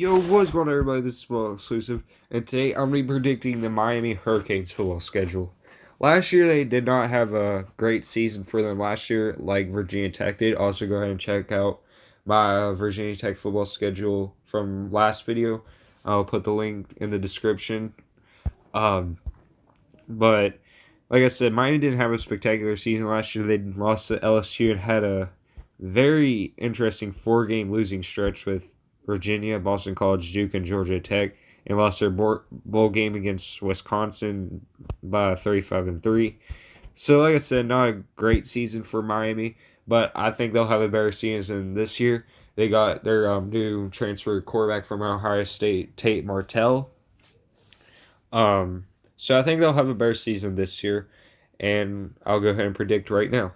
Yo, what's going on, everybody? This is Small Exclusive, and today I'm going to be predicting the Miami Hurricanes football schedule. Last year, they did not have a great season for them last year, like Virginia Tech did. Also, go ahead and check out my Virginia Tech football schedule from last video. I'll put the link in the description. Um, but like I said, Miami didn't have a spectacular season last year. They lost to LSU and had a very interesting four-game losing stretch with Virginia, Boston College, Duke, and Georgia Tech, and lost their bowl game against Wisconsin by 35-3. So, like I said, not a great season for Miami, but I think they'll have a better season this year. They got their new transfer quarterback from Ohio State, Tate Martell. So I think they'll have a better season this year, and I'll go ahead and predict right now.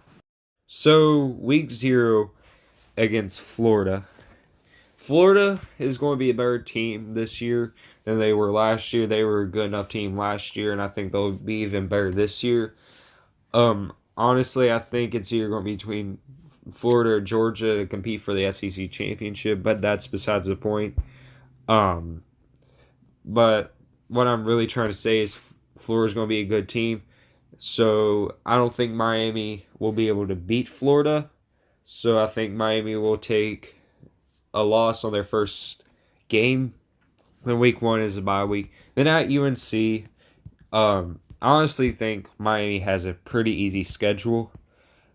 So, week 0 against Florida. Florida is going to be a better team this year than they were last year. They were a good enough team last year, and I think they'll be even better this year. Honestly, I think it's either going to be between Florida or Georgia to compete for the SEC championship, but that's besides the point. But what I'm really trying to say is Florida's going to be a good team. So I don't think Miami will be able to beat Florida. So I think Miami will take a loss on their first game. Then week 1 is a bye week. Then at UNC, I honestly think Miami has a pretty easy schedule.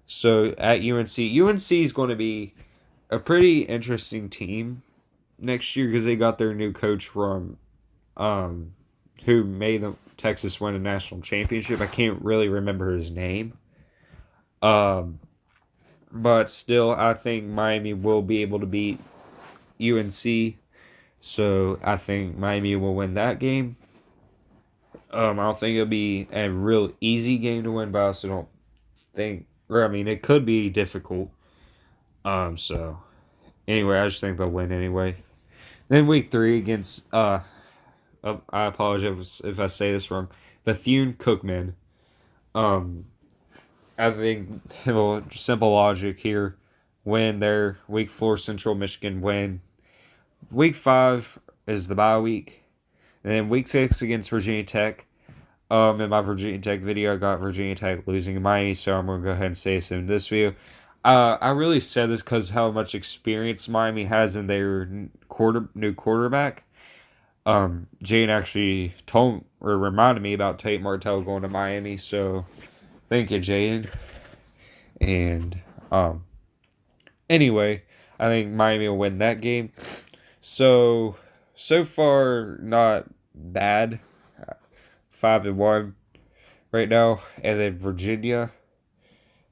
So at UNC is going to be a pretty interesting team next year because they got their new coach from who made them Texas win a national championship. I can't really remember his name. But still, I think Miami will be able to beat UNC. So I think Miami will win that game. I don't think it'll be a real easy game to win, but I also don't think, or I mean, it could be difficult. So anyway, I just think they'll win anyway. Then week 3 against I apologize if I say this wrong. Bethune-Cookman. I think, well, simple logic here. Win their week 4 Central Michigan win. Week 5 is the bye week. And then week 6 against Virginia Tech. In my Virginia Tech video, I got Virginia Tech losing to Miami, so I'm going to go ahead and say this in this video. I really said this because how much experience Miami has in their new quarterback. Jane actually told or reminded me about Tate Martell going to Miami, so thank you, Jane. And anyway, I think Miami will win that game. So far not bad. 5-1 right now, and then Virginia.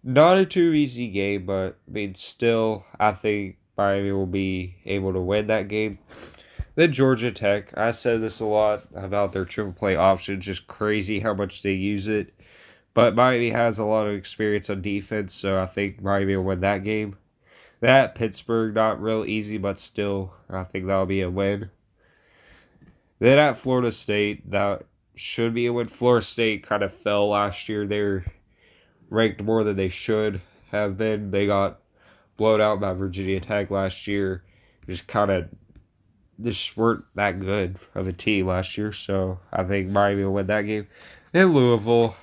Not a too easy game, but I mean, still, I think Miami will be able to win that game. Then Georgia Tech. I said this a lot about their triple play option. Just crazy how much they use it. But Miami has a lot of experience on defense, so I think Miami will win that game. That Pittsburgh, not real easy, but still, I think that'll be a win. Then at Florida State, that should be a win. Florida State kind of fell last year. They're ranked more than they should have been. They got blown out by Virginia Tech last year. Just weren't that good of a team last year, so I think Miami will win that game. Then Louisville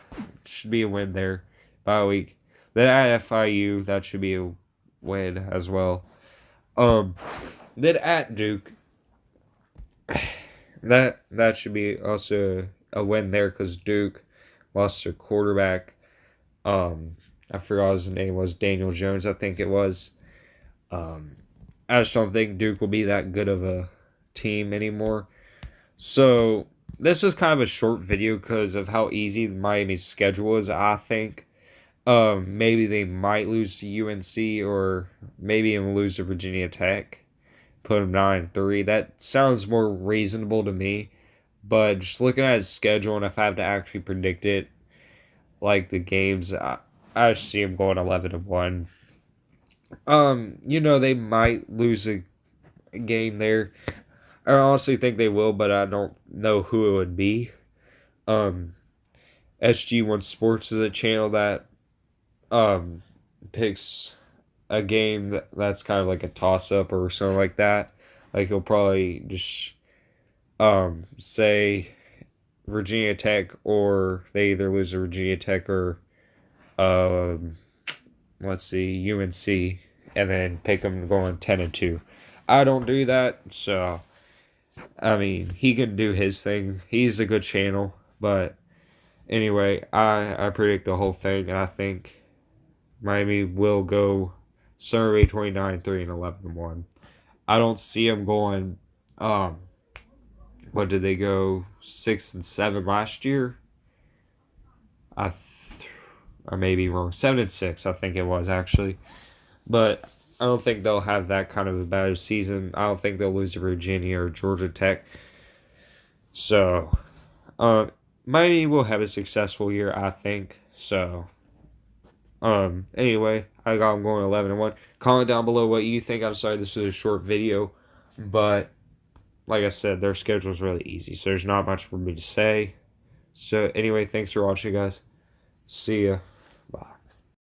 should be a win there by a week. Then at FIU, that should be a win as well. Then at Duke, that should be also a win there because Duke lost their quarterback. I forgot his name was Daniel Jones, I think it was. I just don't think Duke will be that good of a team anymore. So this was kind of a short video because of how easy Miami's schedule is. I think maybe they might lose to UNC or maybe even lose to Virginia Tech. Put them 9-3. That sounds more reasonable to me. But just looking at his schedule, and if I have to actually predict it, like the games, I just see him going 11-1. They might lose a game there. I honestly think they will, but I don't know who it would be. SG1 Sports is a channel that picks a game that's kind of like a toss-up or something like that. Like he'll probably just say Virginia Tech, or they either lose to Virginia Tech or um let's see, UNC, and then pick them going 10-2. I don't do that, so I mean he can do his thing. He's a good channel, but anyway, I predict the whole thing, and I think Miami will go survey 29, 3 and 11-1. I don't see them going. What did they go 6-7 last year? I may be wrong. 7-6, I think it was actually. But I don't think they'll have that kind of a bad season. I don't think they'll lose to Virginia or Georgia Tech. So, Miami will have a successful year, I think. So, anyway, I got them going 11-1. Comment down below what you think. I'm sorry this was a short video, but like I said, their schedule is really easy, so there's not much for me to say. So, anyway, thanks for watching, guys. See ya.